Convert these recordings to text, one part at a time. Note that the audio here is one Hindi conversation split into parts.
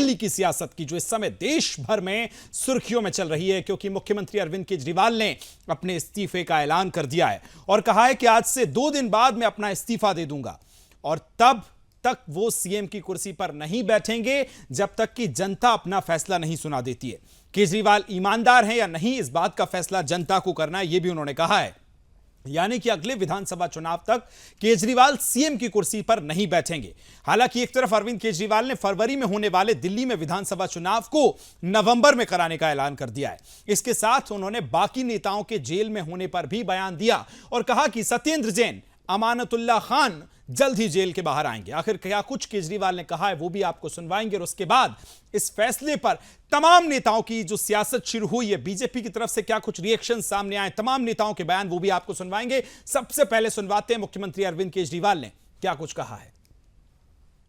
दिल्ली की सियासत की, जो इस समय देश भर में सुर्खियों में चल रही है, क्योंकि मुख्यमंत्री अरविंद केजरीवाल ने अपने इस्तीफे का ऐलान कर दिया है और कहा है कि आज से 2 दिन बाद मैं अपना इस्तीफा दे दूंगा और तब तक वो सीएम की कुर्सी पर नहीं बैठेंगे जब तक कि जनता अपना फैसला नहीं सुना देती है। केजरीवाल ईमानदार हैं या नहीं, इस बात का फैसला जनता को करना है, यह भी उन्होंने कहा है। यानी कि अगले विधानसभा चुनाव तक केजरीवाल सीएम की कुर्सी पर नहीं बैठेंगे। हालांकि एक तरफ अरविंद केजरीवाल ने फरवरी में होने वाले दिल्ली में विधानसभा चुनाव को नवंबर में कराने का ऐलान कर दिया है। इसके साथ उन्होंने बाकी नेताओं के जेल में होने पर भी बयान दिया और कहा कि सत्येंद्र जैन, अमानतुल्लाह खान जल्द ही जेल के बाहर आएंगे। आखिर क्या कुछ केजरीवाल ने कहा है वो भी आपको सुनवाएंगे और उसके बाद इस फैसले पर तमाम नेताओं की जो सियासत शुरू हुई है, बीजेपी की तरफ से क्या कुछ रिएक्शन सामने आए, तमाम नेताओं के बयान, वो भी आपको सुनवाएंगे। सबसे पहले सुनवाते हैं मुख्यमंत्री अरविंद केजरीवाल ने क्या कुछ कहा है।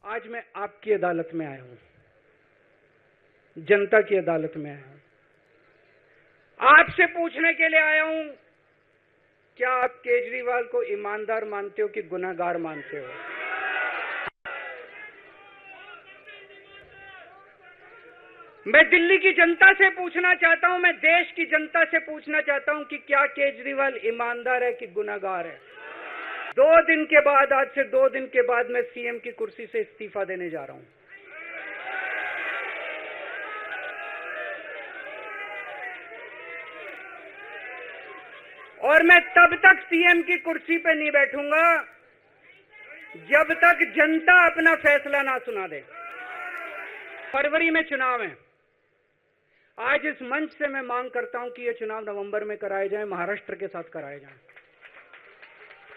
आज मैं आपकी अदालत में आया हूं, जनता की अदालत में आया हूं, आपसे पूछने के लिए आया हूं, क्या आप केजरीवाल को ईमानदार मानते हो कि गुनहगार मानते हो? मैं दिल्ली की जनता से पूछना चाहता हूं, मैं देश की जनता से पूछना चाहता हूं कि क्या केजरीवाल ईमानदार है कि गुनहगार है? 2 दिन के बाद, आज से 2 दिन के बाद मैं सीएम की कुर्सी से इस्तीफा देने जा रहा हूं। और मैं तब तक सीएम की कुर्सी पे नहीं बैठूंगा जब तक जनता अपना फैसला ना सुना दे। फरवरी में चुनाव है। आज इस मंच से मैं मांग करता हूं कि ये चुनाव नवंबर में कराए जाएं, महाराष्ट्र के साथ कराए जाएं,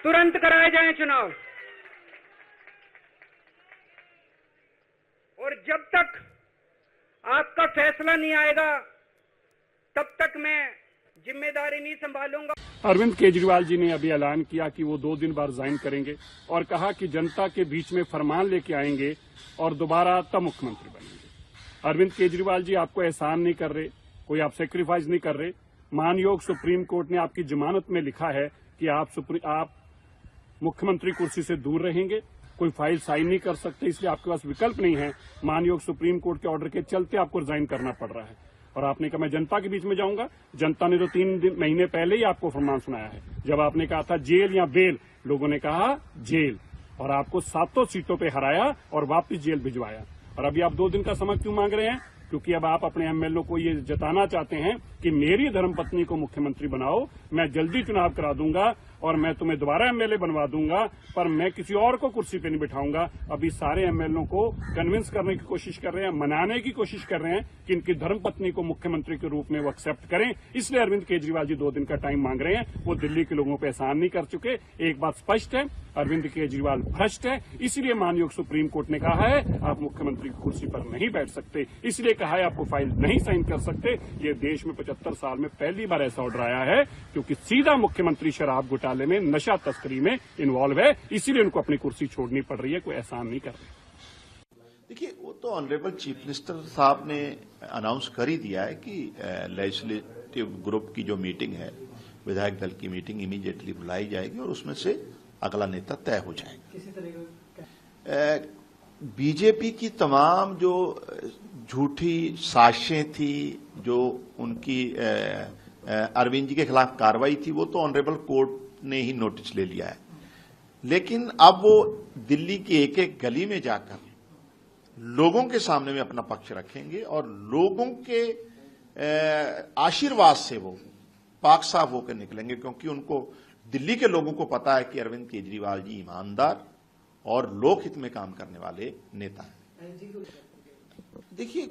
तुरंत कराए जाएं चुनाव। और जब तक आपका फैसला नहीं आएगा तब तक मैं जिम्मेदारी नहीं संभालूंगा। अरविंद केजरीवाल जी ने अभी ऐलान किया कि वो 2 दिन बाद रिजाइन करेंगे और कहा कि जनता के बीच में फरमान लेके आएंगे और दोबारा तब मुख्यमंत्री बनेंगे। अरविंद केजरीवाल जी आपको एहसान नहीं कर रहे, कोई आप सेक्रीफाइस नहीं कर रहे। मानयोग सुप्रीम कोर्ट ने आपकी जमानत में लिखा है कि आप मुख्यमंत्री कुर्सी से दूर रहेंगे, कोई फाइल साइन नहीं कर सकते, इसलिए आपके पास विकल्प नहीं है। मानयोग सुप्रीम कोर्ट के ऑर्डर के चलते आपको रिजाइन करना पड़ रहा है। और आपने कहा मैं जनता के बीच में जाऊंगा। जनता ने तो 3 महीने पहले ही आपको फरमान सुनाया है। जब आपने कहा था जेल या बेल, लोगों ने कहा जेल, और आपको 7 सीटों पे हराया और वापस जेल भिजवाया। और अभी आप 2 दिन का समय क्यों मांग रहे हैं? क्योंकि अब आप अपने एमएलए को ये जताना चाहते हैं कि मेरी धर्मपत्नी को मुख्यमंत्री बनाओ, मैं जल्दी चुनाव करा दूंगा और मैं तुम्हें दोबारा एमएलए बनवा दूंगा, पर मैं किसी और को कुर्सी पे नहीं बिठाऊंगा। अभी सारे एमएलए को कन्विंस करने की कोशिश कर रहे हैं, मनाने की कोशिश कर रहे हैं कि इनकी धर्मपत्नी को मुख्यमंत्री के रूप में वो एक्सेप्ट करें। इसलिए अरविंद केजरीवाल जी 2 दिन का टाइम मांग रहे हैं। वो दिल्ली के लोगों पर एहसान नहीं कर चुके। एक बात स्पष्ट है, अरविंद केजरीवाल भ्रष्ट है। इसलिए मानयोग सुप्रीम कोर्ट ने कहा है आप मुख्यमंत्री की कुर्सी पर नहीं बैठ सकते। इसलिए कहा है आपको फाइल नहीं साइन कर सकते। ये देश में 75 साल में पहली बार ऐसा ऑर्डर आया है, क्योंकि सीधा मुख्यमंत्री शराब घोटाले में, नशा तस्करी में इन्वॉल्व है। इसीलिए उनको अपनी कुर्सी छोड़नी पड़ रही है, कोई एहसान नहीं कर रहे। देखिए, वो तो ऑनरेबल चीफ मिनिस्टर साहब ने अनाउंस कर ही दिया है कि लेजिस्लेटिव ग्रुप की जो मीटिंग है, विधायक दल की मीटिंग इमीडिएटली बुलाई जाएगी और उसमें से अगला नेता तय हो जाएगा। बीजेपी की तमाम जो झूठी साजिशें थी, जो उनकी अरविंद जी के खिलाफ कार्रवाई थी, वो तो ऑनरेबल कोर्ट ने ही नोटिस ले लिया है। लेकिन अब वो दिल्ली की एक एक गली में जाकर लोगों के सामने में अपना पक्ष रखेंगे और लोगों के आशीर्वाद से वो पाक साफ होकर निकलेंगे, क्योंकि उनको, दिल्ली के लोगों को पता है कि अरविंद केजरीवाल जी ईमानदार और लोकहित में काम करने वाले नेता हैं। देखिए,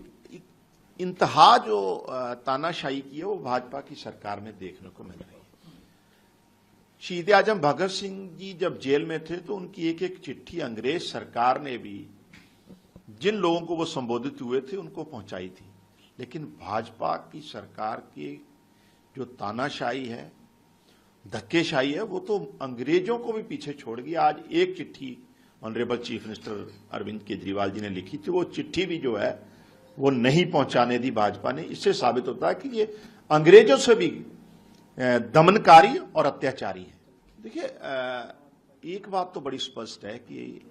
इंतहा जो तानाशाही की है वो भाजपा की सरकार में देखने को मिल रही है। शहीद आजम भगत सिंह जी जब जेल में थे तो उनकी एक एक चिट्ठी अंग्रेज सरकार ने भी जिन लोगों को वो संबोधित हुए थे उनको पहुंचाई थी। लेकिन भाजपा की सरकार की जो तानाशाही है, धक्केशाही है, वो तो अंग्रेजों को भी पीछे छोड़ गई। आज एक चिट्ठी honourable chief minister Arvind Kejriwal ji ने लिखी थी, वो चिट्ठी भी जो है वो नहीं पहुंचाने दी भाजपा ने। इससे साबित होता है कि ये अंग्रेजों से भी दमनकारी और अत्याचारी है। देखिए, एक बात तो बड़ी स्पष्ट है कि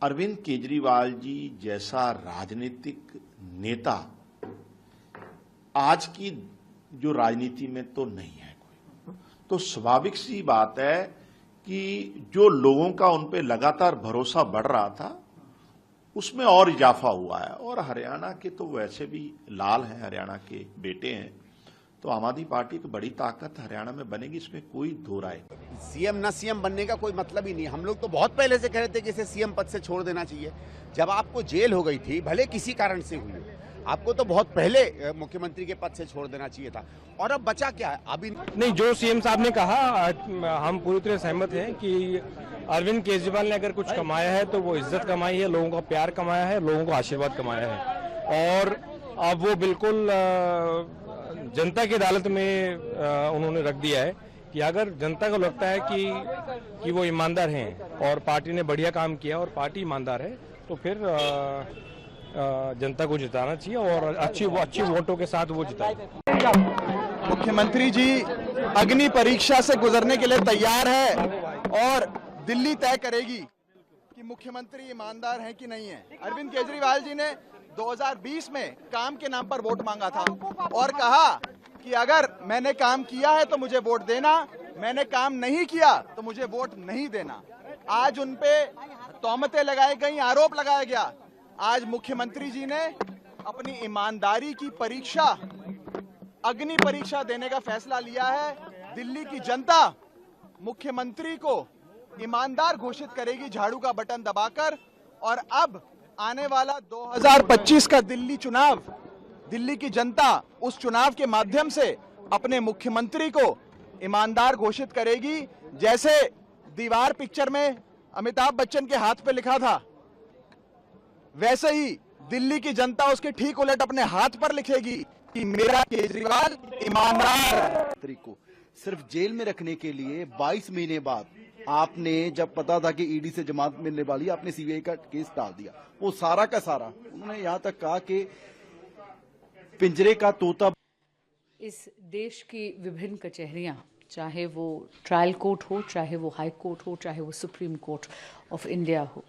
अरविंद केजरीवाल जी जैसा राजनीतिक नेता आज की जो राजनीति में तो नहीं है कोई। तो स्वाभाविक सी बात है कि जो लोगों का उन पे लगातार भरोसा बढ़ रहा था उसमें और इजाफा हुआ है। और हरियाणा के तो वैसे भी लाल हैं, हरियाणा के बेटे हैं, तो आम आदमी पार्टी की बड़ी ताकत हरियाणा में बनेगी, इसमें कोई दो राय नहीं। सीएम ना सीएम बनने का कोई मतलब ही नहीं। हम लोग तो बहुत पहले से कह रहे थे कि इसे सीएम पद से छोड़ देना चाहिए। जब आपको जेल हो गई थी, भले किसी कारण से हुई, आपको तो बहुत पहले मुख्यमंत्री के पद से छोड़ देना चाहिए था। और अब बचा क्या है? अभी नहीं, जो सीएम साहब ने कहा हम पूरी तरह सहमत हैं कि अरविंद केजरीवाल ने अगर कुछ कमाया है तो वो इज्जत कमाई है, लोगों का प्यार कमाया है, लोगों का आशीर्वाद कमाया है। और अब वो बिल्कुल जनता की अदालत में उन्होंने रख दिया है कि अगर जनता को लगता है कि वो ईमानदार हैं और पार्टी ने बढ़िया काम किया और पार्टी ईमानदार है, तो फिर जनता को जिताना चाहिए और अच्छी वोटों के साथ वो जिताए। मुख्यमंत्री जी अग्नि परीक्षा से गुजरने के लिए तैयार है और दिल्ली तय करेगी कि मुख्यमंत्री ईमानदार हैं कि नहीं है। अरविंद केजरीवाल जी ने 2020 में काम के नाम पर वोट मांगा था और कहा कि अगर मैंने काम किया है तो मुझे वोट देना, मैंने काम नहीं किया तो मुझे वोट नहीं देना। आज उन पे तौमतें लगाई गई, आरोप लगाया गया। आज मुख्यमंत्री जी ने अपनी ईमानदारी की परीक्षा, अग्नि परीक्षा देने का फैसला लिया है। दिल्ली की जनता मुख्यमंत्री को ईमानदार घोषित करेगी झाड़ू का बटन दबाकर। और अब आने वाला 2025 का दिल्ली चुनाव, दिल्ली की जनता उस चुनाव के माध्यम से अपने मुख्यमंत्री को ईमानदार घोषित करेगी। जैसे दीवार पिक्चर में अमिताभ बच्चन के हाथ पे लिखा था, वैसे ही दिल्ली की जनता उसके ठीक उलट अपने हाथ पर लिखेगी कि मेरा केजरीवाल ईमानदार। को सिर्फ जेल में रखने के लिए 22 महीने बाद आपने, जब पता था कि ईडी से जमानत मिलने वाली है, आपने सीबीआई का केस डाल दिया। वो सारा का सारा उन्होंने यहां तक कहा कि पिंजरे का तोता। इस देश की विभिन्न कचहरियां, चाहे वो ट्रायल कोर्ट हो, चाहे वो हाई कोर्ट हो, चाहे वो सुप्रीम कोर्ट ऑफ इंडिया हो,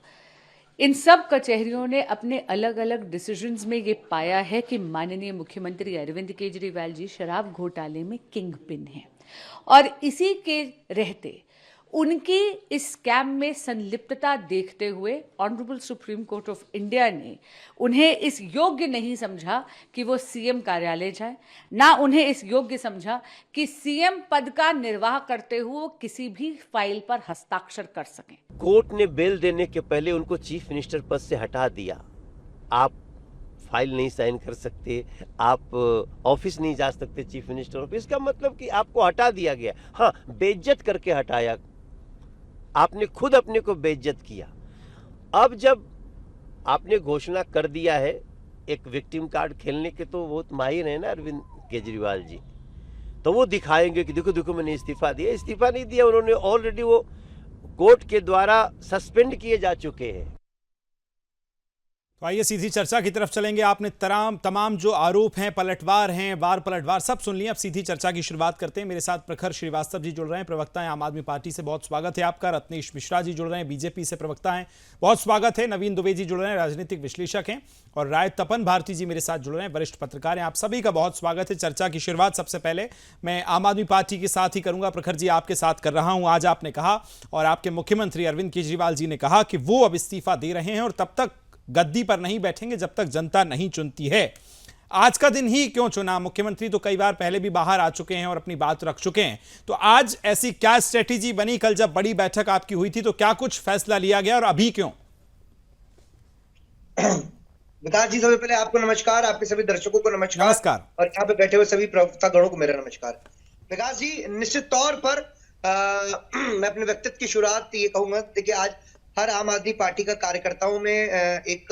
इन सब कचहरियों ने अपने अलग अलग डिसीजंस में ये पाया है कि माननीय मुख्यमंत्री अरविंद केजरीवाल जी शराब घोटाले में किंग पिन हैं। और इसी के रहते उनकी इस स्कैम में संलिप्तता देखते हुए honourable supreme court of India ने उन्हें इस योग्य नहीं समझा कि वो सीएम कार्यालय जाए, ना उन्हें इस योग्य समझा कि सीएम पद का निर्वाह करते हुए वो किसी भी फाइल पर हस्ताक्षर कर सकें। कोर्ट ने बेल देने के पहले उनको चीफ मिनिस्टर पद से हटा दिया। आप फाइल नहीं साइन कर सकते, आप ऑफिस नहीं जा सकते चीफ मिनिस्टर ऑफिस। इसका मतलब कि आपको हटा दिया गया। हाँ, बेइज्जत करके हटाया, आपने खुद अपने को बेइज्जत किया। अब जब आपने घोषणा कर दिया है एक विक्टिम कार्ड खेलने के, तो वो माहिर है ना अरविंद केजरीवाल जी, तो वो दिखाएंगे कि देखो देखो मैंने इस्तीफा दिया। इस्तीफा नहीं दिया उन्होंने, ऑलरेडी वो कोर्ट के द्वारा सस्पेंड किए जा चुके हैं। तो आइए सीधी चर्चा की तरफ चलेंगे। आपने तमाम जो आरोप हैं, पलटवार हैं, वार पलटवार सब सुन लिया। अब सीधी चर्चा की शुरुआत करते हैं। मेरे साथ प्रखर श्रीवास्तव जी जुड़ रहे हैं, प्रवक्ता हैं आम आदमी पार्टी से, बहुत स्वागत है आपका। रत्नेश मिश्रा जी जुड़ रहे हैं, बीजेपी से प्रवक्ता हैं, बहुत स्वागत है। नवीन दुबे जी जुड़ रहे हैं, राजनीतिक विश्लेषक हैं। और राय तपन भारती जी मेरे साथ जुड़ रहे हैं, वरिष्ठ पत्रकार हैं। आप सभी का बहुत स्वागत है। चर्चा की शुरुआत सबसे पहले मैं आम आदमी पार्टी के साथ ही करूंगा। प्रखर जी, आपके साथ कर रहा हूं। आज आपने कहा और आपके मुख्यमंत्री अरविंद केजरीवाल जी ने कहा कि वो अब इस्तीफा दे रहे हैं और तब तक गद्दी पर नहीं बैठेंगे जब तक जनता नहीं चुनती है। आज का दिन ही क्यों चुना? मुख्यमंत्री तो कई बार पहले भी बाहर आ चुके हैं और अपनी बात रख चुके हैं, तो आज ऐसी क्या स्ट्रेटेजी बनी? कल जब बड़ी बैठक आपकी हुई थी तो क्या कुछ फैसला लिया गया और अभी क्यों? विकास जी, सबसे पहले आपको नमस्कार, आपके सभी दर्शकों को नमस्कार। नमस्कार। और यहाँ पे बैठे हुए सभी प्रवक्ता गणों को मेरा नमस्कार। विकास जी, निश्चित तौर पर मैं अपने व्यक्तित्व की शुरुआत ये कहूंगा, देखिए आज हर आम आदमी पार्टी का कार्यकर्ताओं में एक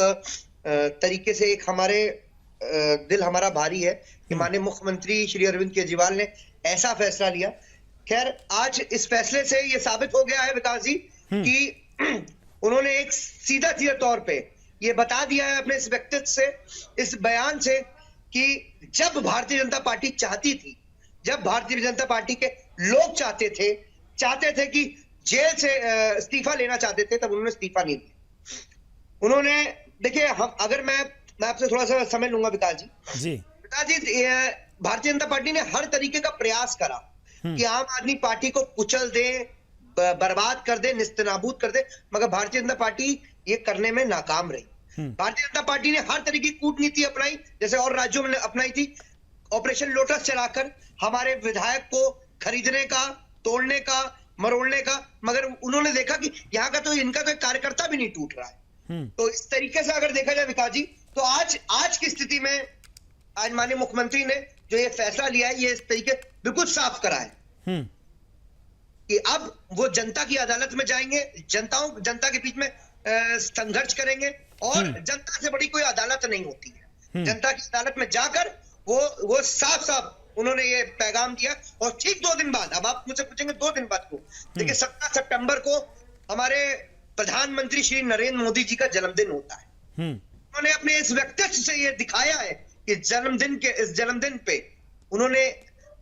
तरीके से एक हमारे दिल हमारा भारी है कि माननीय मुख्यमंत्री श्री अरविंद केजरीवाल ने ऐसा फैसला लिया। खैर, आज इस फैसले से ये साबित हो गया है विकास जी कि उन्होंने एक सीधा तौर पे ये बता दिया है अपने इस व्यक्तित्व से, इस बयान से, कि जब भारतीय जनता पार्टी चाहती थी, जब भारतीय जनता पार्टी के लोग चाहते थे कि जेल से इस्तीफा लेना चाहते थे, तब उन्होंने इस्तीफा नहीं दिया। उन्होंने, देखिए हम, अगर मैं आपसे थोड़ा सा समय लूंगा विकास जी। विकास जी, भारतीय जनता पार्टी ने हर तरीके का प्रयास करा कि आम आदमी पार्टी को कुचल दे, बर्बाद कर दे, निस्तनाबूद कर दे, मगर भारतीय जनता पार्टी ये करने में नाकाम रही। भारतीय जनता पार्टी ने हर तरह की कूटनीति अपनाई, जैसे और राज्यों में अपनाई थी, ऑपरेशन लोटस चलाकर हमारे विधायक को खरीदने का, तोड़ने का, मरोड़ने का, मगर उन्होंने देखा कि यहाँ का तो इनका कोई कार्यकर्ता भी नहीं टूट रहा है। तो इस तरीके से अगर देखा जाए विकास जी, तो आज की स्थिति में आज माननीय मुख्यमंत्री ने जो ये फैसला लिया है, ये इस तरीके बिल्कुल साफ करा है कि अब वो जनता की अदालत में जाएंगे, जनता के बीच में संघर्ष करेंगे, और जनता से बड़ी कोई अदालत नहीं होती है। जनता की अदालत में जाकर वो साफ उन्होंने ये पैगाम दिया। और ठीक 2 दिन बाद, अब आप मुझसे पूछेंगे 2 दिन बाद को, देखिए 17 सितंबर को हमारे प्रधानमंत्री श्री नरेंद्र मोदी जी का जन्मदिन होता है। उन्होंने अपने इस व्यक्तित्व से ये दिखाया है कि इस जन्मदिन पे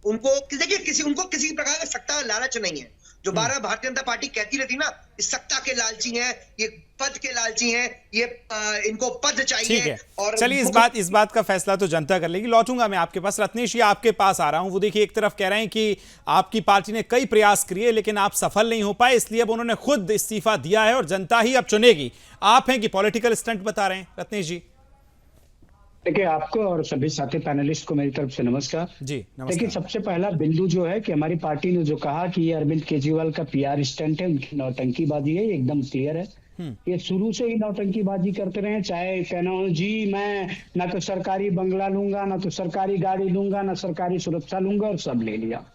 उनको किसी प्रकार का सत्ता लालच नहीं है। जो 12 भारतीय जनता पार्टी कहती रहती ना, इस सत्ता के लालची हैं, ये पद के लालची हैं, ये इनको पद चाहिए। ठीक है, और चलिए इस बात का फैसला तो जनता कर लेगी। लौटूंगा मैं आपके पास। रत्नेश जी, आपके पास आ रहा हूं। वो देखिए, एक तरफ कह रहे हैं कि आपकी पार्टी ने कई प्रयास किए लेकिन आप सफल नहीं हो पाए, इसलिए अब उन्होंने खुद इस्तीफा दिया है और जनता ही अब चुनेगी। आप हैं कि पॉलिटिकल स्टंट बता रहे हैं? रत्नेश जी देखिए, आपको और सभी साथी पैनलिस्ट को मेरी तरफ से नमस्कार जी। देखिए, सबसे पहला बिंदु जो है कि हमारी पार्टी ने जो कहा कि ये अरविंद केजरीवाल का पीआर स्टंट है, उनकी नौटंकीबाजी है, ये एकदम क्लियर है। ये शुरू से ही नौटंकीबाजी करते रहे, चाहे कहना हो जी मैं ना तो सरकारी बंगला लूंगा, ना तो सरकारी गाड़ी लूंगा, ना सरकारी सुरक्षा लूंगा, और सब ले लिया।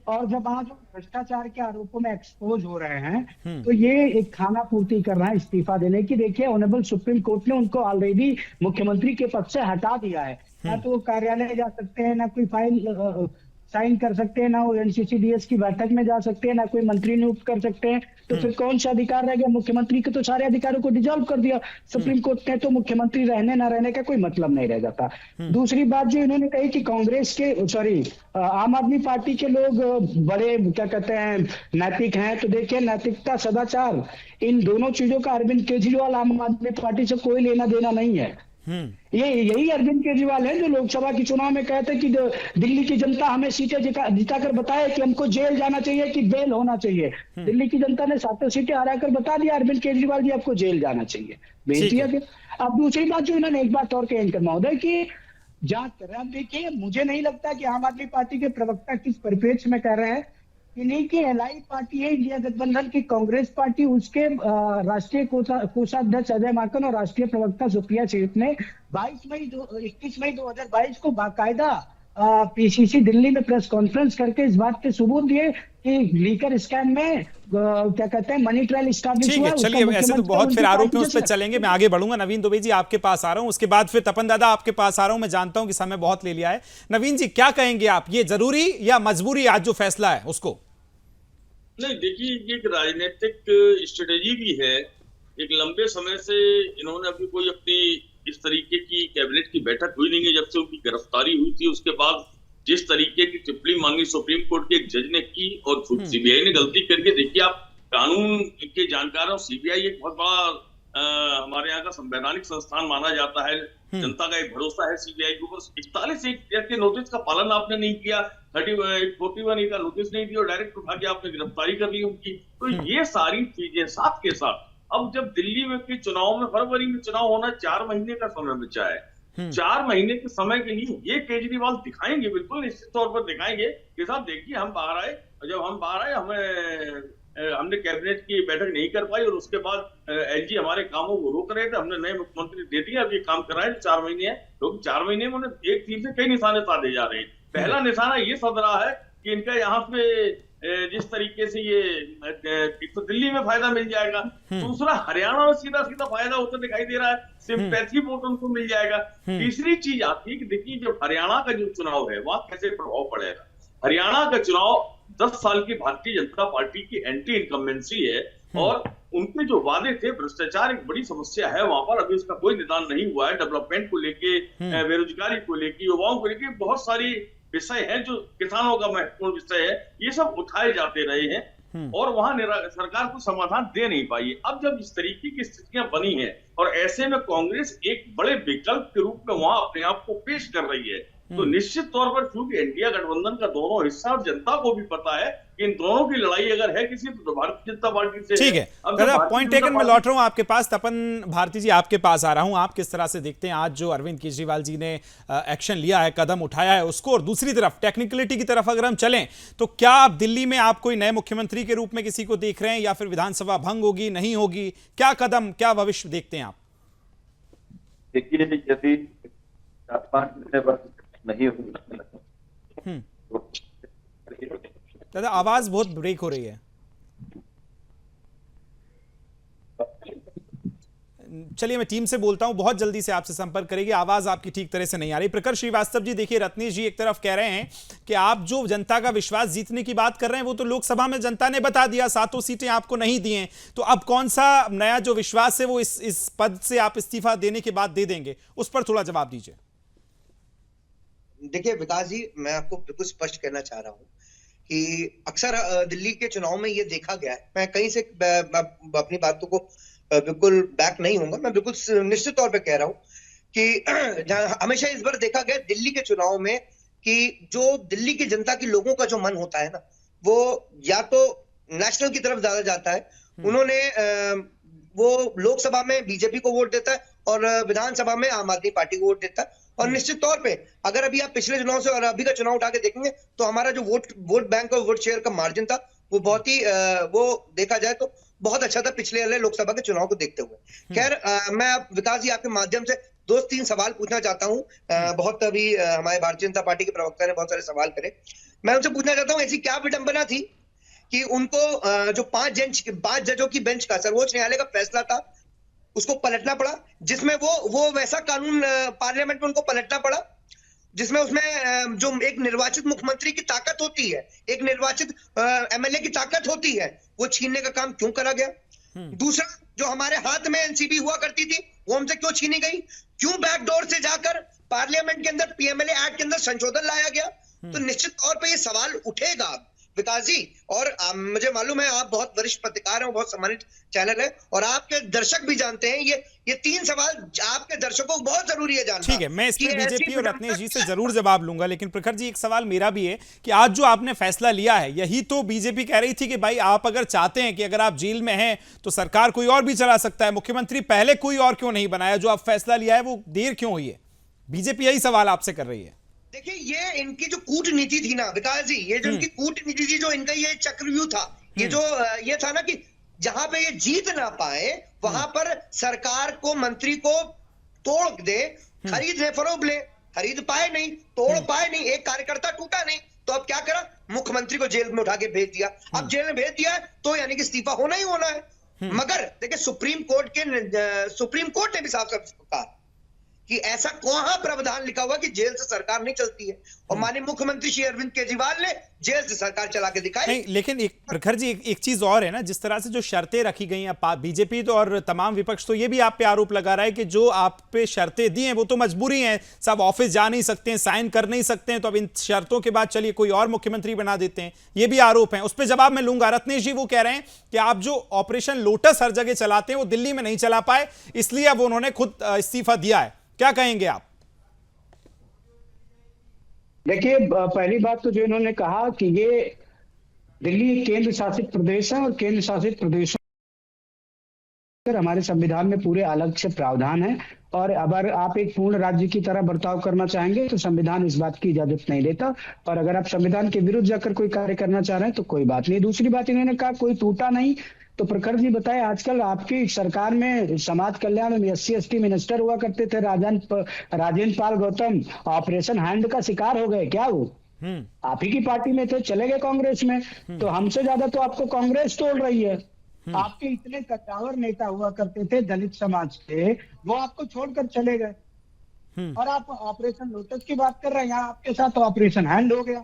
और जब आज भ्रष्टाचार के आरोपों में एक्सपोज हो रहे हैं, तो ये एक खाना पूर्ति कर रहा है इस्तीफा देने की। देखिए, ऑनरेबल सुप्रीम कोर्ट ने उनको ऑलरेडी मुख्यमंत्री के पद से हटा दिया है। ना तो वो कार्यालय जा सकते हैं, ना कोई फाइल साइन कर सकते हैं, ना वो एनसीसीडीएस की बैठक में जा सकते हैं, ना कोई मंत्री नियुक्त कर सकते हैं। तो फिर कौन सा अधिकार रह गया मुख्यमंत्री के? तो सारे अधिकारों को डिजॉल्व कर दिया सुप्रीम कोर्ट ने, तो मुख्यमंत्री रहने ना रहने का कोई मतलब नहीं रह जाता। दूसरी बात जो इन्होंने कही कि कांग्रेस के आम आदमी पार्टी के लोग बड़े क्या कहते हैं नैतिक हैं, तो देखिए नैतिकता, सदाचार, इन दोनों चीजों का अरविंद केजरीवाल आम आदमी पार्टी से कोई लेना देना नहीं है। यही अरविंद केजरीवाल है जो लोकसभा के चुनाव में कहते कि दिल्ली की जनता हमें सीटें जिताकर बताए कि हमको जेल जाना चाहिए कि बेल होना चाहिए। दिल्ली की जनता ने 7 सीटें हराकर बता दिया अरविंद केजरीवाल जी आपको जेल जाना चाहिए, भेज दिया गया। अब दूसरी बात जो इन्होंने एक बात और कही महोदय की जांच कर रहे हैं। देखिए, मुझे नहीं लगता कि आम आदमी पार्टी के प्रवक्ता किस परिप्रेक्ष्य में कह रहे हैं कि नहीं कि एलआई पार्टी है, इंडिया गठबंधन की कांग्रेस पार्टी, उसके राष्ट्रीय कोषाध्यक्ष अजय माकन और राष्ट्रीय प्रवक्ता सुप्रिया सेठ ने 21 मई 2022 को बाकायदा पीसीसी दिल्ली में प्रेस कॉन्फ्रेंस करके इस बात के सबूत दिए कि लीकर स्कैम में क्या कहते हैं मनी ट्रायल स्टैब्लिश हुआ। चलिए, ऐसे तो बहुत फिर आरोप में उस पर चलेंगे। मैं आगे बढ़ूंगा। नवीन दुबे जी, आपके पास आ रहा हूं, उसके बाद फिर तपन दादा आपके पास आ रहा हूं। मैं जानता हूं कि समय बहुत ले लिया है। नवीन जी, क्या कहेंगे आप? ये जरूरी या मजबूरी आज जो फैसला है उसको? नहीं, देखिए, ये एक राजनीतिक स्ट्रेटेजी भी है। एक लंबे समय से इन्होंने अभी कोई अपनी इस तरीके की कैबिनेट की बैठक हुई नहीं है जब से उनकी गिरफ्तारी हुई थी। उसके बाद जिस तरीके की टिप्पणी मांगी सुप्रीम कोर्ट के एक जज ने की और सीबीआई ने गलती करके, देखिए आप कानून के जानकार हो, सीबीआई एक बहुत बड़ा हमारे यहाँ का संवैधानिक संस्थान माना जाता है। जनता का एक भरोसा है सीबीआई के ऊपर। 41 के नोटिस का पालन आपने नहीं किया, 41 का नोटिस नहीं दिया और डायरेक्ट उठा के आपने गिरफ्तारी कर ली उनकी। तो ये सारी चीजें साथ के साथ अब जब दिल्ली में के चुनाव में फरवरी में चुनाव होना, 4 महीने का समय बचा है। 4 महीने के समय के लिए ये केजरीवाल दिखाएंगे, बिल्कुल निश्चित तौर पर दिखाएंगे कि साहब देखिए हम बाहर आए, और जब हम बाहर आए हमने कैबिनेट की बैठक नहीं कर पाई और उसके बाद एलजी हमारे कामों को रोक रहे थे, हमने नए मुख्यमंत्री दे दिए, अब ये काम कराए 4 महीने है। क्योंकि 4 महीने में उन्हें एक चीज से कई निशाने साधे जा रहे हैं। पहला निशाना ये सद रहा है कि इनका यहाँ पे जिस तरीके से ये तो दिल्ली में फायदा मिल जाएगा, दूसरा हरियाणा में सीधा सीधा फायदा होता दिखाई दे रहा है, सिंपैथी वोट उनको मिल जाएगा। तीसरी चीज आती है कि देखिए जब हरियाणा का जो चुनाव है वहां कैसे प्रभाव पड़ेगा। हरियाणा का चुनाव 10 साल की भारतीय जनता पार्टी की एंटी इनकम्बेंसी है और उनके जो वादे थे, भ्रष्टाचार एक बड़ी समस्या है वहां पर, अभी उसका कोई निदान नहीं हुआ है। डेवलपमेंट को लेके, बेरोजगारी को लेके, युवाओं को लेके बहुत सारी विषय है जो किसानों का महत्वपूर्ण विषय है, ये सब उठाए जाते रहे हैं। और वहां सरकार को समाधान दे नहीं पाई है। अब जब इस तरीके की स्थितियां बनी हैं और ऐसे में कांग्रेस एक बड़े विकल्प के रूप में वहां अपने आप को पेश कर रही है, तो निश्चित तौर पर क्योंकि इंडिया गठबंधन का दोनों हिस्सा और जनता को भी पता है कि इन दोनों की लड़ाई अगर है किसी तो भारतीय जनता पार्टी से। ठीक है, पॉइंट टेकन। मैं लौट रहा हूं आपके पास। तपन भारती जी, आपके पास आ रहा हूं। आप किस तरह से देखते हैं आज जो अरविंद केजरीवाल जी ने एक्शन लिया है, कदम उठाया है उसको, और दूसरी तरफ टेक्निकलिटी की तरफ अगर हम चलें तो क्या आप दिल्ली में आप कोई नए मुख्यमंत्री के रूप में किसी को देख रहे हैं, या फिर विधानसभा भंग होगी, नहीं होगी, क्या कदम, क्या भविष्य देखते हैं आप? देखिए, यदि 4-5 महीने बाद नहीं होगा, दादा आवाज बहुत ब्रेक हो रही है। चलिए मैं टीम से बोलता हूं, बहुत जल्दी से आपसे संपर्क करेगी। आवाज आपकी ठीक तरह से नहीं आ रही। प्रखर श्रीवास्तव जी, देखिए रत्नेश जी एक तरफ कह रहे हैं कि आप जो जनता का विश्वास जीतने की बात कर रहे हैं वो तो लोकसभा में जनता ने बता दिया, 7 सीटें आपको नहीं दी हैं, तो अब कौन सा नया जो विश्वास है वो इस पद से आप इस्तीफा देने के बाद दे देंगे, उस पर थोड़ा जवाब दीजिए। देखिए विकास जी, मैं आपको बिल्कुल स्पष्ट कहना चाह रहा हूं कि अक्सर दिल्ली के चुनाव में ये देखा गया है, मैं कहीं से अपनी बातों को बिल्कुल बैक नहीं होऊंगा, मैं बिल्कुल निश्चित तौर पे कह रहा हूं कि हमेशा इस बार देखा गया दिल्ली के चुनाव में कि जो दिल्ली की जनता की लोगों का जो मन होता है ना, वो या तो नेशनल की तरफ ज्यादा जाता है, उन्होंने वो लोकसभा में बीजेपी को वोट देता है और विधानसभा में आम आदमी पार्टी को वोट देता है। और निश्चित तौर पे अगर अभी आप पिछले चुनाव से और अभी का चुनाव उठा के देखेंगे तो हमारा जो वोट बैंक और वोट शेयर का मार्जिन था वो बहुत ही वो देखा जाए तो बहुत अच्छा था पिछले वाले लोकसभा के चुनाव को देखते हुए। खैर मैं विकास जी आपके माध्यम से 2-3 सवाल पूछना चाहता हूँ। बहुत अभी हमारे भारतीय जनता पार्टी के प्रवक्ता ने बहुत सारे सवाल करे, मैं उनसे पूछना चाहता हूँ ऐसी क्या विडंबना थी कि उनको जो 5 जजों की बेंच का सर्वोच्च न्यायालय का फैसला था उसको पलटना पड़ा, जिसमें वो वैसा कानून पार्लियामेंट में उनको पलटना पड़ा जिसमें उसमें जो एक निर्वाचित मुख्यमंत्री की ताकत होती है, एक निर्वाचित एमएलए की ताकत होती है, वो छीनने का काम क्यों करा गया? दूसरा, जो हमारे हाथ में एनसीबी हुआ करती थी वो हमसे क्यों छीनी गई? क्यों बैकडोर से जाकर पार्लियामेंट के अंदर पीएमएलए एक्ट के अंदर संशोधन लाया गया? तो निश्चित तौर पर ये सवाल उठेगा विकास जी, और मुझे मालूम है आप बहुत वरिष्ठ पत्रकार हैं, बहुत सम्मानित चैनल है और आपके दर्शक भी जानते हैं, ये 3 सवाल आपके दर्शकों को बहुत जरूरी है जानना। ठीक है, मैं इसमें बीजेपी और रत्नेश जी से जरूर जवाब लूंगा, लेकिन प्रखर जी एक सवाल मेरा भी है कि आज जो आपने फैसला लिया है, यही तो बीजेपी कह रही थी कि भाई आप अगर चाहते हैं कि अगर आप जेल में हैं तो सरकार कोई और भी चला सकता है, मुख्यमंत्री पहले कोई और क्यों नहीं बनाया? जो आप फैसला लिया है वो देर क्यों हुई है? बीजेपी यही सवाल आपसे कर रही है। देखिए, ये इनकी जो कूटनीति थी ना विकास जी, ये जो इनकी कूटनीति थी, जो इनका ये चक्रव्यूह था, ये जो ये था ना कि जहां पे ये जीत ना पाए वहां पर सरकार को, मंत्री को तोड़ दे, खरीद ले फरोख ले, खरीद पाए नहीं, तोड़ पाए नहीं, एक कार्यकर्ता टूटा नहीं, तो अब क्या करा? मुख्यमंत्री को जेल में उठा के भेज दिया। अब जेल में भेज दिया तो यानी कि इस्तीफा होना ही होना है। मगर देखिए, सुप्रीम कोर्ट ने भी साफ साफ कहा कि ऐसा कहां प्रावधान लिखा हुआ कि जेल से सरकार नहीं चलती है, और माननीय मुख्यमंत्री श्री अरविंद केजरीवाल ने जेल से सरकार चला के दिखाई। नहीं, लेकिन एक प्रखर जी एक चीज और है ना, जिस तरह से जो शर्तें रखी गई हैं, बीजेपी तो और तमाम विपक्ष तो ये भी आप पे आरोप लगा रहा है कि जो आप पे शर्तें दी हैं वो तो मजबूरी है, सब ऑफिस जा नहीं सकते हैं, साइन कर नहीं सकते हैं, तो अब इन शर्तों के बाद चलिए कोई और मुख्यमंत्री बना देते हैं, ये भी आरोप है। उस पर जवाब मैं लूंगा। रत्नेश जी वो कह रहे हैं कि आप जो ऑपरेशन लोटस हर जगह चलाते हैं वो दिल्ली में नहीं चला पाए, इसलिए अब उन्होंने खुद इस्तीफा दिया है, क्या कहेंगे आप? देखिए, पहली बात तो जो इन्होंने कहा कि ये दिल्ली केंद्र शासित प्रदेश है और केंद्र शासित प्रदेशों हमारे संविधान में पूरे अलग से प्रावधान है, और अगर आप एक पूर्ण राज्य की तरह बर्ताव करना चाहेंगे तो संविधान इस बात की इजाजत नहीं देता, और अगर आप संविधान के विरुद्ध जाकर कोई कार्य करना चाह रहे हैं तो कोई बात नहीं। दूसरी बात इन्होंने कहा कोई टूटा नहीं, तो प्रखर जी बताए, आजकल आपकी सरकार में समाज कल्याण में SC/ST मिनिस्टर हुआ करते थे राजेंद्र पाल गौतम, ऑपरेशन हैंड का शिकार हो गए क्या? वो आप ही की पार्टी में थे, चले गए कांग्रेस में, तो हमसे ज्यादा तो आपको कांग्रेस तोड़ रही है। आपके इतने कद्दावर नेता हुआ करते थे दलित समाज के, वो आपको छोड़कर चले गए, और आप ऑपरेशन लोटस की बात कर रहे हैं। यहाँ आपके साथ ऑपरेशन हैंड हो गया,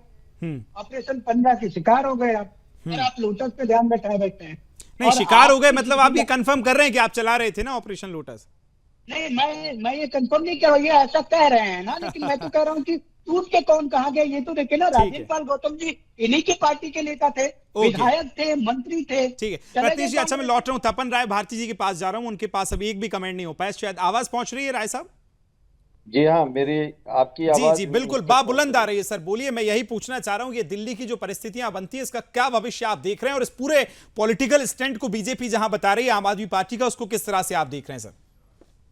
ऑपरेशन पंजा के शिकार हो गए आप, और आप लोटस पे ध्यान बैठाए बैठे हैं। नहीं, शिकार हो गए मतलब आप ये कंफर्म कर रहे हैं कि आप चला रहे थे ना ऑपरेशन लोटस? नहीं, मैं ये कंफर्म नहीं कर रहा, ये ऐसा कह रहे हैं ना, लेकिन मैं तो कह रहा हूँ कि टूट के कौन कहाँ गए ये तो देखिए ना। राजेंद्र पाल गौतम जी इन्हीं की पार्टी के नेता थे, विधायक थे, मंत्री थे। ठीक है रत्नेश जी, अच्छा मैं लौट रहा हूँ तपन राय भारती जी के पास जा रहा हूँ, उनके पास अभी एक भी कमेंट नहीं हो पाया, शायद आवाज पहुंच रही है राय साहब? जी हाँ, मेरी आपकी आवाज जी बिल्कुल बाबुलंद आ रही है सर, बोलिए। मैं यही पूछना चाह रहा हूं कि दिल्ली की जो परिस्थितियां बनती है इसका क्या भविष्य आप देख रहे हैं, और इस पूरे पॉलिटिकल स्टंट को बीजेपी जहां बता रही है आम आदमी पार्टी का, उसको किस तरह से आप देख रहे हैं सर?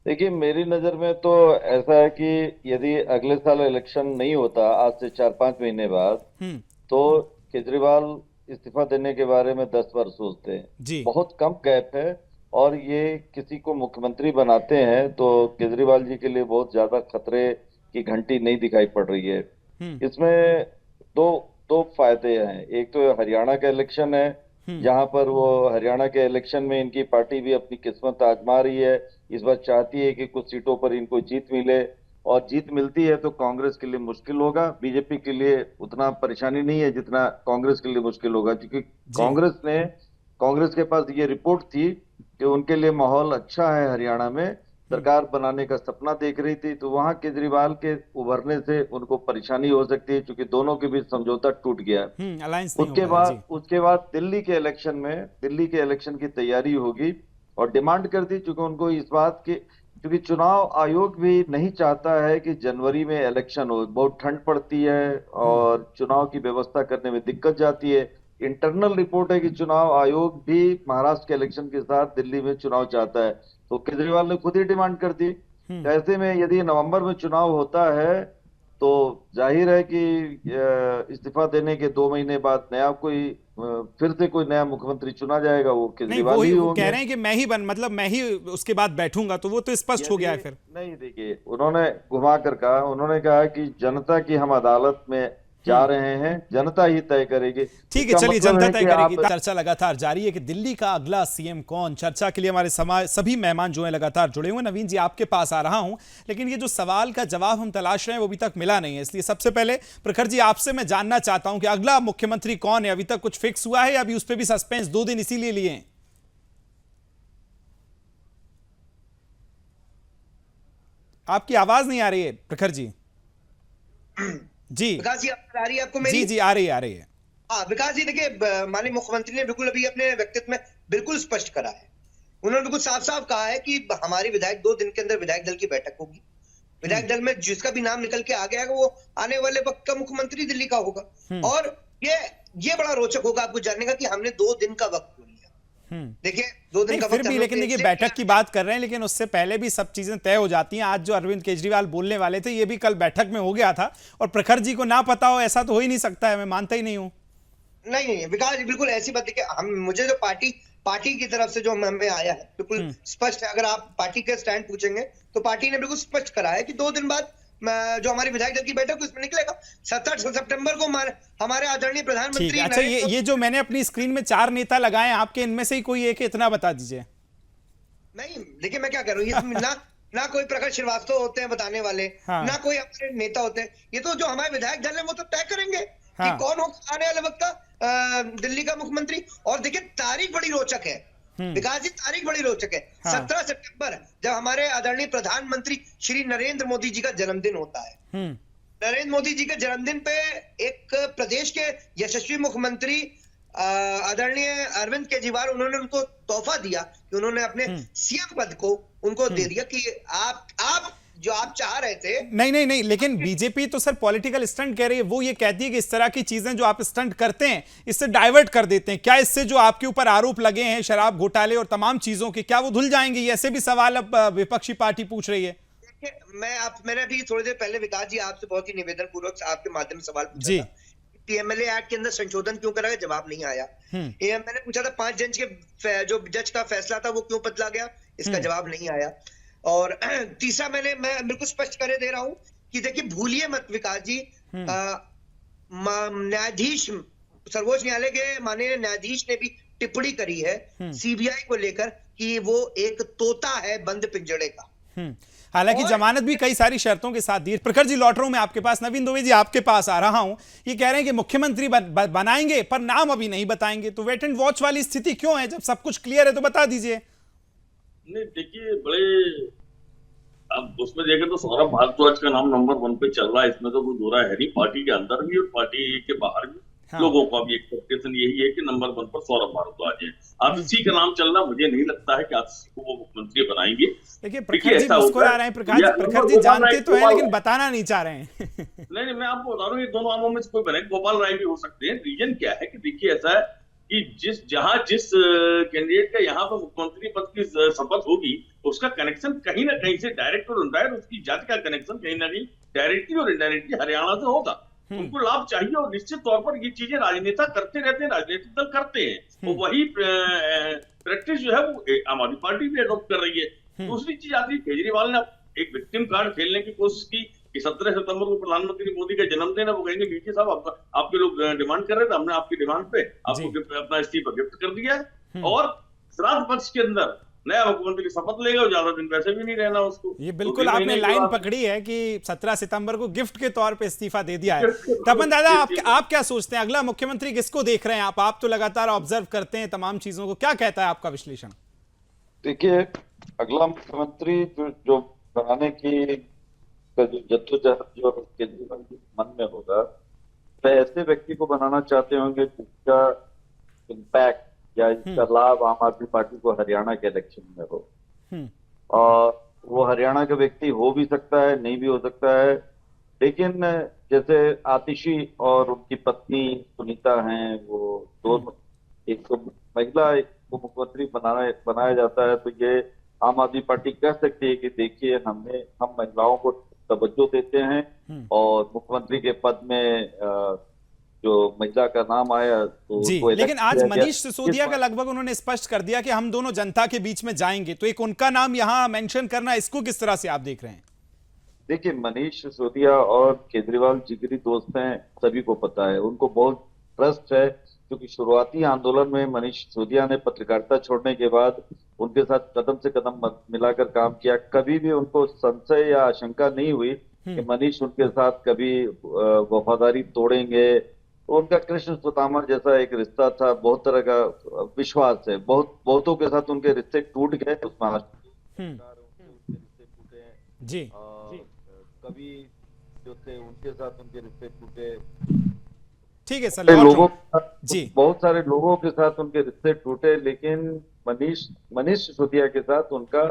देखिए, मेरी नजर में तो ऐसा है कि यदि अगले साल इलेक्शन नहीं होता आज से 4-5 महीने बाद, तो केजरीवाल इस्तीफा देने के बारे में 10 बार सोचते हैं। बहुत कम गैप है, और ये किसी को मुख्यमंत्री बनाते हैं तो केजरीवाल जी के लिए बहुत ज्यादा खतरे की घंटी नहीं दिखाई पड़ रही है। इसमें दो फायदे हैं। एक तो हरियाणा का इलेक्शन है, जहां पर वो हरियाणा के इलेक्शन में इनकी पार्टी भी अपनी किस्मत आजमा रही है। इस बार चाहती है कि कुछ सीटों पर इनको जीत मिले, और जीत मिलती है तो कांग्रेस के लिए मुश्किल होगा, बीजेपी के लिए उतना परेशानी नहीं है जितना कांग्रेस के लिए मुश्किल होगा, क्योंकि कांग्रेस के पास ये रिपोर्ट थी कि उनके लिए माहौल अच्छा है, हरियाणा में सरकार बनाने का सपना देख रही थी, तो वहां केजरीवाल के उभरने से उनको परेशानी हो सकती है, क्योंकि दोनों के बीच समझौता टूट गया है। उसके बाद दिल्ली के इलेक्शन की तैयारी होगी, और डिमांड कर दी, चूंकि उनको इस बात की, क्योंकि चुनाव आयोग भी नहीं चाहता है कि जनवरी में इलेक्शन हो, बहुत ठंड पड़ती है और चुनाव की व्यवस्था करने में दिक्कत जाती है। इंटरनल रिपोर्ट है कि चुनाव आयोग भी महाराष्ट्र के इलेक्शन के साथ दिल्ली में चुनाव चाहता है, तो केजरीवाल ने खुद ही डिमांड कर दी। ऐसे में यदि नवंबर में चुनाव होता है तो जाहिर है कि इस्तीफा देने के 2 महीने बाद फिर से कोई नया मुख्यमंत्री चुना जाएगा, वो केजरीवाल ही होंगे। कह रहे हैं कि मैं ही उसके बाद बैठूंगा, तो वो तो स्पष्ट हो गया है फिर। नहीं, देखिए, उन्होंने घुमा कर कहा, उन्होंने कहा कि जनता की हम अदालत में जा रहे हैं, जनता ही तय करेगी। ठीक है, चलिए, जनता तय करेगी। चर्चा लगातार जारी है कि दिल्ली का अगला सीएम कौन। चर्चा के लिए हमारे सभी मेहमान जो हैं लगातार जुड़े हुए। नवीन जी, आपके पास आ रहा हूं, लेकिन ये जो सवाल का जवाब हम तलाश रहे हैं वो अभी तक मिला नहीं है, इसलिए सबसे पहले प्रखर जी आपसे मैं जानना चाहता हूं कि अगला मुख्यमंत्री कौन है। अभी तक कुछ फिक्स हुआ है या अभी उस पर भी सस्पेंस 2 दिन इसीलिए लिए हैं? आपकी आवाज नहीं आ रही है प्रखर जी। जी विकास जी, आ रही है आपको मेरी? जी आ रही है। हाँ विकास जी, देखिए, माननीय मुख्यमंत्री ने बिल्कुल अभी अपने व्यक्तित्व में बिल्कुल स्पष्ट करा है। उन्होंने बिल्कुल साफ साफ कहा है कि हमारी विधायक 2 दिन के अंदर विधायक दल की बैठक होगी। विधायक दल में जिसका भी नाम निकल के आ गया वो आने वाले वक्त का मुख्यमंत्री दिल्ली का होगा। और ये बड़ा रोचक होगा आपको जानने का कि हमने 2 दिन का वक्त लिया। देखिए, 2 दिन का फिर भी, लेकिन देखिए, बैठक की बात कर रहे हैं, लेकिन उससे पहले भी सब चीजें तय हो जाती हैं। आज जो अरविंद केजरीवाल बोलने वाले थे ये भी कल बैठक में हो गया था, और प्रखर जी को ना पता हो ऐसा तो हो ही नहीं सकता है, मैं मानता ही नहीं हूं। नहीं विकास जी, बिल्कुल ऐसी बात देखिए, मुझे जो पार्टी की तरफ से जो हमें आया है बिल्कुल स्पष्ट है। अगर आप पार्टी के स्टैंड पूछेंगे तो पार्टी ने बिल्कुल स्पष्ट करा है कि 2 दिन बाद जो हमारी विधायक दल की बैठक उसमें निकलेगा। 17 सितंबर को हमारे आदरणीय प्रधानमंत्री। अच्छा, ये जो मैंने अपनी स्क्रीन में 4 नेता लगाए, आपके इनमें से ही कोई एक इतना बता दीजिए। नहीं, देखिए, मैं क्या कह रहा हूँ, ना कोई प्रखर श्रीवास्तव होते हैं बताने वाले, ना कोई हमारे नेता होते हैं। ये तो जो हमारे विधायक दल है वो तो तय करेंगे कि कौन होगा आने वाले वक्त का दिल्ली का मुख्यमंत्री। और देखिए, तारीख बड़ी रोचक है विकास जी, तारीख बड़ी रोचक है। 17 सितंबर जब हमारे आदरणीय प्रधानमंत्री श्री नरेंद्र मोदी जी का जन्मदिन होता है। नरेंद्र मोदी जी के जन्मदिन पे एक प्रदेश के यशस्वी मुख्यमंत्री आदरणीय अरविंद केजरीवाल, उन्होंने उनको तोहफा दिया कि उन्होंने अपने सीएम पद को उनको दे दिया कि आप जो आप चाह रहे थे। नहीं, लेकिन बीजेपी तो सर पॉलिटिकल स्टंट कह रही है। वो ये कहती है कि इस तरह की चीजें जो आप स्टंट करते हैं इससे डाइवर्ट कर देते हैं। क्या इससे जो आपके ऊपर आरोप लगे हैं शराब घोटाले और तमाम चीजों के, क्या वो धुल जाएंगे? ये ऐसे भी सवाल अब विपक्षी पार्टी पूछ रही है। मैंने अभी थोड़ी देर पहले विकास जी आपसे बहुत ही निवेदन पूर्वक आपके माध्यम से सवाल पूछा था, पीएमएलए एक्ट के अंदर संशोधन क्यों करा गया, जवाब नहीं आया। मैंने पूछा था 5 जज का फैसला था वो क्यों बदला गया, इसका जवाब नहीं आया। और तीसरा मैं बिल्कुल स्पष्ट कर दे रहा हूं कि देखिए, भूलिए मत विकास जी, न्यायाधीश, सर्वोच्च न्यायालय के माननीय न्यायाधीश ने भी टिप्पणी करी है सीबीआई को लेकर कि वो एक तोता है बंद पिंजड़े का। हालांकि जमानत भी कई सारी शर्तों के साथ दी। प्रखर जी, लौट रहा हूं मैं आपके पास। नवीन दुबे जी, आपके पास आ रहा हूं। ये कह रहे हैं कि मुख्यमंत्री बनाएंगे पर नाम अभी नहीं बताएंगे, तो वेट एंड वॉच वाली स्थिति क्यों है? जब सब कुछ क्लियर है तो बता दीजिए। नहीं, देखिए, बड़े अब उसमें देखें तो सौरभ भारद्वाज का नाम नंबर 1 पे चल रहा है, इसमें तो कोई दो राय है नहीं, पार्टी के अंदर भी और पार्टी के बाहर भी। हाँ। लोगों का भी एक्सपेक्टेशन यही है कि नंबर 1 पर सौरभ भारद्वाज है। अब इसी का नाम चलना, मुझे नहीं लगता है कि आतिशी को वो मुख्यमंत्री बनाएंगे। देखिए प्रखर जी मुस्कुरा रहे हैं, प्रखर जी जानते तो हैं लेकिन बताना नहीं चाह रहे हैं। नहीं, मैं आपको बता रहा हूँ, दोनों नामों में से कोई बने, गोपाल राय भी हो सकते हैं। रीजन क्या है कि देखिए ऐसा है कि जिस कैंडिडेट का यहाँ पर मुख्यमंत्री पद की शपथ होगी, उसका कनेक्शन कहीं ना कहीं से डायरेक्ट और इनडायरेक्ट, उसकी जाति का कनेक्शन कहीं ना कहीं डायरेक्टली और इनडायरेक्टली हरियाणा से होगा। उनको लाभ चाहिए और निश्चित तौर पर ये चीजें राजनेता करते रहते हैं, राजनीतिक दल करते हैं, और वही प्रैक्टिस जो है वो आम आदमी पार्टी भी अडॉप्ट कर रही है। दूसरी चीज आती है, केजरीवाल ने एक विक्टिम कार्ड खेलने की कोशिश की कि 17 सितंबर को प्रधानमंत्री मोदी का जन्मदिन है, वो कहेंगे बीके साहब आपके लोग डिमांड कर रहे थे, हमने आपकी डिमांड पे आपको अपना इस्तीफा गिफ्ट कर दिया है, और श्राद्ध पक्ष के अंदर नया मुख्यमंत्री शपथ लेगा और ज्यादा दिन वैसे भी नहीं रहना उसको। ये बिल्कुल आपने लाइन पकड़ी है कि 17 सितंबर को गिफ्ट के तौर पे इस्तीफा दे दिया है। तपन दादा, आप क्या सोचते हैं, अगला मुख्यमंत्री किसको देख रहे हैं आप तो लगातार ऑब्जर्व करते हैं तमाम चीजों को, क्या कहता है आपका विश्लेषण? देखिए, अगला मुख्यमंत्री जो बनाने की जद्दोजहद जो केजरीवाल के मन में होगा, वह ऐसे व्यक्ति को बनाना चाहते होंगे जिसका इम्पैक्ट या इसका लाभ आम आदमी पार्टी को हरियाणा के इलेक्शन में हो। और वो हरियाणा का व्यक्ति हो भी सकता है, नहीं भी हो सकता है, लेकिन जैसे आतिशी और उनकी पत्नी सुनीता हैं, वो दोनों, एक तो महिला एक को मुख्यमंत्री बनाया जाता है, तो ये आम आदमी पार्टी कह सकती है कि देखिए हम महिलाओं को तवज्जो देते हैं और मुख्यमंत्री के पद में जो महिला का नाम आया तो जी, लेकिन आज मनीष सिसोदिया का लगभग उन्होंने स्पष्ट कर दिया कि हम दोनों जनता के बीच में जाएंगे, तो एक उनका नाम यहाँ मेंशन करना, इसको किस तरह से आप देख रहे हैं? देखिए, मनीष सिसोदिया और केजरीवाल जिगरी दोस्त हैं, सभी को पता है, उनको बहुत ट्रस्ट है, क्योंकि शुरुआती आंदोलन में मनीष सिसोदिया ने पत्रकारिता छोड़ने के बाद उनके साथ कदम से कदम मिलाकर काम किया। कभी भी उनको संशय या आशंका नहीं हुई कि मनीष उनके साथ कभी वफादारी तोड़ेंगे। उनका कृष्ण सुदामा जैसा एक रिश्ता था, बहुत तरह का विश्वास है, बहुतों के साथ उनके रिश्ते टूट गए, उसमें रिश्ते टूटे जी, कभी जो थे उनके साथ उनके रिश्ते टूटे, ठीक है सर, लोगों जी, बहुत सारे लोगों के साथ उनके रिश्ते टूटे, लेकिन मनीष सिसोदिया के साथ उनका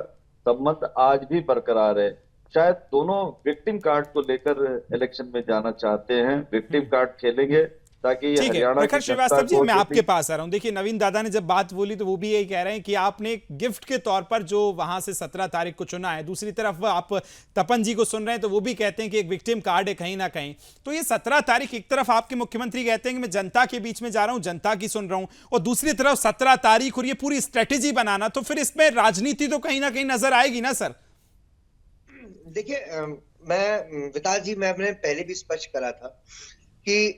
संबंध आज भी बरकरार है। शायद दोनों विक्टिम कार्ड को लेकर इलेक्शन में जाना चाहते हैं, विक्टिम कार्ड खेलेंगे ताकि ये हरियाणा प्रखर श्रीवास्तव जी, मैं आपके पास आ रहा हूं। देखिए, नवीन दादा ने जब बात बोली तो वो भी यही कह रहे हैं कि आपने एक गिफ्ट के तौर पर जो वहां से 17 तारीख को चुना है, दूसरी तरफ आप तपन जी को सुन रहे हैं तो वो भी कहते हैं कि एक विक्टिम कार्ड है कहीं ना कहीं। तो ये 17 तारीख, एक तरफ आपके मुख्यमंत्री कहते हैं कि मैं जनता के बीच में जा रहा हूं, जनता की सुन रहा हूं, और दूसरी तरफ 17 तारीख और ये पूरी स्ट्रेटेजी बनाना, तो फिर इसमें राजनीति तो कहीं ना कहीं नजर आएगी ना सर? देखिए, मैं विकास जी, मैंने पहले भी स्पष्ट करा था कि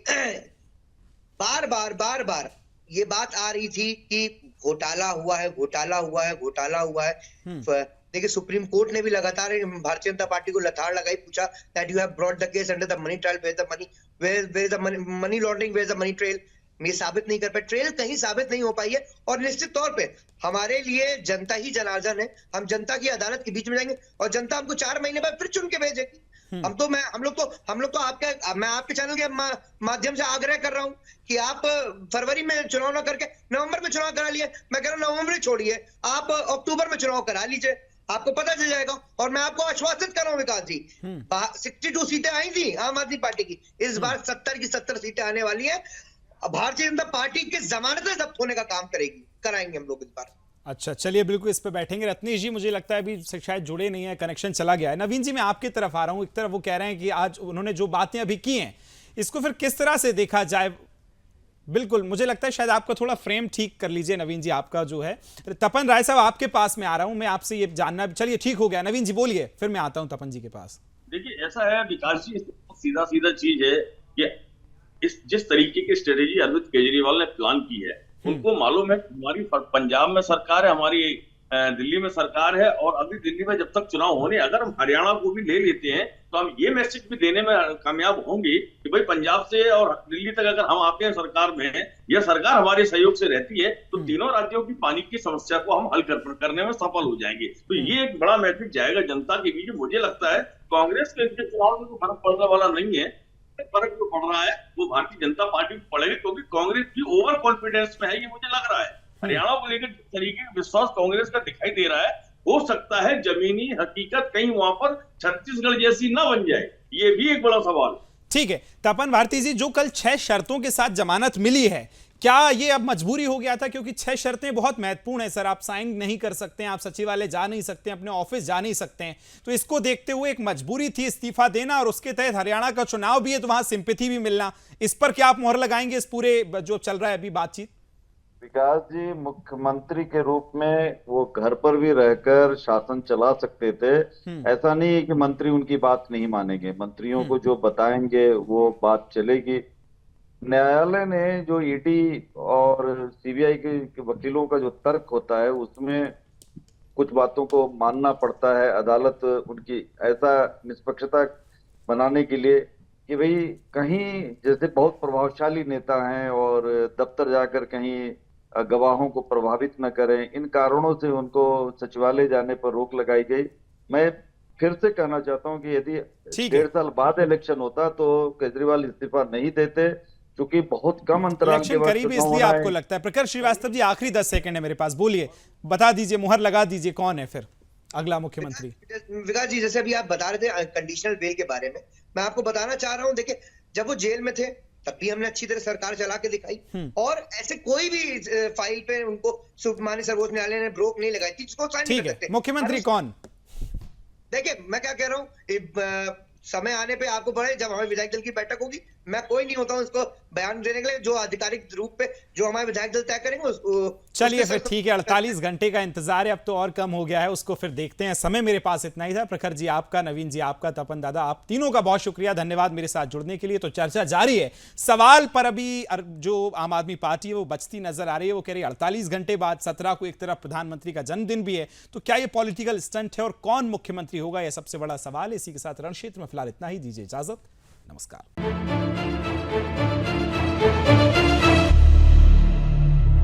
बार बार ये बात आ रही थी कि घोटाला हुआ है, घोटाला हुआ है, घोटाला हुआ है। देखिए, सुप्रीम कोर्ट ने भी लगातार भारतीय जनता पार्टी को लताड़ लगाई, पूछा that you have brought the case under the money trial, where the money, where the money laundering, where the money trail. ये साबित नहीं कर पाए, ट्रेल कहीं साबित नहीं हो पाई है, और निश्चित तौर पे हमारे लिए जनता ही जनार्दन है। हम जनता की अदालत के बीच में जाएंगे और जनता हमको 4 महीने बाद फिर चुन के भेजेगी। हम लोग तो मैं आपके चैनल के माध्यम से आग्रह कर रहा हूं कि आप फरवरी में चुनाव ना करके नवंबर में चुनाव करा लिए। मैं कह रहा हूं नवंबर छोड़िए, आप अक्टूबर में चुनाव करा लीजिए, आपको पता चल जाएगा। और मैं आपको आश्वासित कर रहा हूं विकास जी, 62 सीटें आई थी आम आदमी पार्टी की, इस बार 70 की 70 सीटें आने वाली है। भारतीय जनता पार्टी के जमानत से जब्त होने का काम कराएंगे हम लोग इस बार। अच्छा, चलिए बिल्कुल इस पे बैठेंगे। रत्नेश जी, मुझे लगता है अभी शायद जुड़े नहीं है, कनेक्शन चला गया है। नवीन जी, मैं आपकी तरफ आ रहा हूं। एक तरफ वो कह रहे हैं कि आज उन्होंने जो बातें अभी की हैं, इसको फिर किस तरह से देखा जाए? बिल्कुल, मुझे लगता है शायद आपका थोड़ा फ्रेम ठीक कर लीजिए नवीन जी, आपका जो है। तपन राय साहब, आपके पास में आ रहा हूं, मैं आपसे ये जानना, चलिए ठीक हो गया, नवीन जी बोलिए, फिर मैं आता हूं तपन जी के पास। देखिए, ऐसा है विकास जी, सीधा चीज है कि जिस तरीके की स्ट्रेटेजी अरविंद केजरीवाल ने प्लान की है, उनको मालूम है हमारी पंजाब में सरकार है, हमारी दिल्ली में सरकार है, और अभी दिल्ली में जब तक चुनाव होने, अगर हम हरियाणा को भी ले लेते हैं तो हम ये मैसेज भी देने में कामयाब होंगे कि भाई पंजाब से और दिल्ली तक अगर हम आते हैं सरकार में या सरकार हमारे सहयोग से रहती है तो तीनों राज्यों की पानी की समस्या को हम हल करने में सफल हो जाएंगे। तो ये एक बड़ा मैसेज जाएगा जनता के बीच। मुझे लगता है कांग्रेस के इनके चुनाव में फर्क पड़ने वाला नहीं है। फर्क जो पड़ रहा है वो भारतीय जनता पार्टी को पड़ेगा, क्योंकि कांग्रेस की ओवर कॉन्फिडेंस में है, ये मुझे लग रहा है। हरियाणा को लेकर जिस तरीके का विश्वास कांग्रेस का दिखाई दे रहा है, हो सकता है जमीनी हकीकत कहीं वहां पर छत्तीसगढ़ जैसी ना बन जाए, ये भी एक बड़ा सवाल। ठीक है तपन भारती जी, जो कल 6 शर्तों के साथ जमानत मिली है, क्या ये अब मजबूरी हो गया था? क्योंकि 6 शर्तें बहुत महत्वपूर्ण है सर, आप साइन नहीं कर सकते हैं, आप सचिवालय जा नहीं सकते हैं, अपने ऑफिस जा नहीं सकते हैं, तो इसको देखते हुए एक मजबूरी थी इस्तीफा देना, और उसके तहत हरियाणा का चुनाव भी है तो वहां सिंपैथी भी मिलना। इस पर क्या आप मोहर लगाएंगे इस पूरे जो चल रहा है अभी बातचीत? विकास जी, मुख्यमंत्री के रूप में वो घर पर भी रहकर शासन चला सकते थे। ऐसा नहीं है कि मंत्री उनकी बात नहीं मानेंगे, मंत्रियों को जो बताएंगे वो बात चलेगी। न्यायालय ने जो ईडी और सीबीआई के वकीलों का जो तर्क होता है उसमें कुछ बातों को मानना पड़ता है। अदालत उनकी ऐसा निष्पक्षता बनाने के लिए कि भाई कहीं जैसे बहुत प्रभावशाली नेता हैं और दफ्तर जाकर कहीं गवाहों को प्रभावित न करें, इन कारणों से उनको सचिवालय जाने पर रोक लगाई गई। मैं फिर से कहना चाहता हूं कि यदि 1.5 साल बाद इलेक्शन होता तो केजरीवाल इस्तीफा नहीं देते, क्योंकि बहुत कम अंतराल के बाद करीब इसलिए आपको लगता है। प्रखर श्रीवास्तव जी, आखिरी 10 सेकंड है मेरे पास, बोलिए, बता दीजिए, मुहर लगा दीजिए, कौन है फिर अगला मुख्यमंत्री? विकास जी, जैसे अभी आप बता रहे थे कंडीशनल बेल के बारे में, मैं आपको बताना चाह रहा हूं, देखिए जब वो जेल में थे तब भी हमने अच्छी तरह सरकार चला के दिखाई, और ऐसे कोई भी फाइल पे उनको माननीय सर्वोच्च न्यायालय ने ब्रोक नहीं लगाई थी जिसको साइन नहीं कर सकते। मुख्यमंत्री कौन? देखिए मैं क्या कह रहा हूँ, समय आने पे आपको पड़े, जब हमारे विधायक दल की बैठक होगी, मैं कोई नहीं होता हूं इसको बयान देने के लिए, जो आधिकारिक रूप पे जो हमारे विधायक दल तय करेंगे उसको। चलिए फिर ठीक है, 48 घंटे का इंतजार है, अब तो और कम हो गया है, उसको फिर देखते हैं। समय मेरे पास इतना ही था। प्रखर जी आपका, नवीन जी आपका, तपन दादा आप तीनों का बहुत शुक्रिया, धन्यवाद मेरे साथ जुड़ने के लिए। तो चर्चा जारी है, सवाल पर अभी जो आम आदमी पार्टी है वो बचती नजर आ रही है। वो कह रही है 48 घंटे बाद 17 को एक तरफ प्रधानमंत्री का जन्मदिन भी है, तो क्या ये पॉलिटिकल स्टंट है और कौन मुख्यमंत्री होगा, यह सबसे बड़ा सवाल है। इसी के साथ रणक्षेत्र में फिलहाल इतना ही, दीजिए इजाजत, नमस्कार।